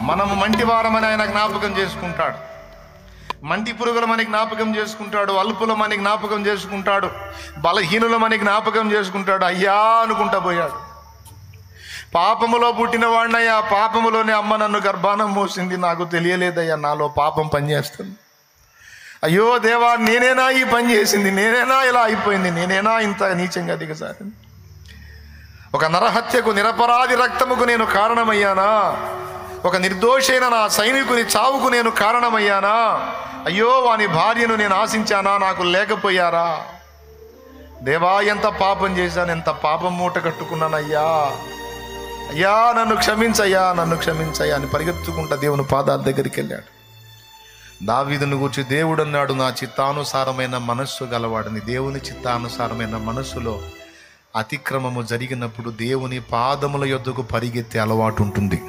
మనము మంటివారమని ఆయన జ్ఞాపకం చేసుకుంటాడు. మంటి పురుగులమని జ్ఞాపకం చేసుకుంటాడు, అల్పులమని జ్ఞాపకం చేసుకుంటాడు, బలహీనులమని జ్ఞాపకం చేసుకుంటాడు. అయ్యా అనుకుంటా పోయాడు. పాపములో పుట్టిన వాడినయ్యా, పాపములోనే అమ్మ నన్ను గర్భాన మోసింది, నాకు తెలియలేదయ్యా నాలో పాపం పనిచేస్తుంది. అయ్యో దేవా, నేనేనా ఈ పని చేసింది, నేనేనా ఇలా అయిపోయింది, నేనేనా ఇంత నీచంగా దిగజారింది, ఒక నరహత్యకు నిరపరాధి రక్తముకు నేను కారణమయ్యానా, ఒక నిర్దోషైన నా సైనికుని చావుకు నేను కారణమయ్యానా, అయ్యో వాని భార్యను నేను ఆశించానా, నాకు లేకపోయారా, దేవా ఎంత పాపం చేశాను, ఎంత పాపం మూట కట్టుకున్నానయ్యా, అయ్యా నన్ను క్షమించయ్యా, నన్ను క్షమించయ్యా అని పరిగెత్తుకుంటా దేవుని పాదాల దగ్గరికి వెళ్ళాడు. దావీదును గూర్చి దేవుడు అన్నాడు, నా చిత్తానుసారమైన మనస్సు గలవాడని. దేవుని చిత్తానుసారమైన మనస్సులో అతిక్రమము జరిగినప్పుడు దేవుని పాదముల యొద్దకు పరిగెత్తే అలవాటు ఉంటుంది.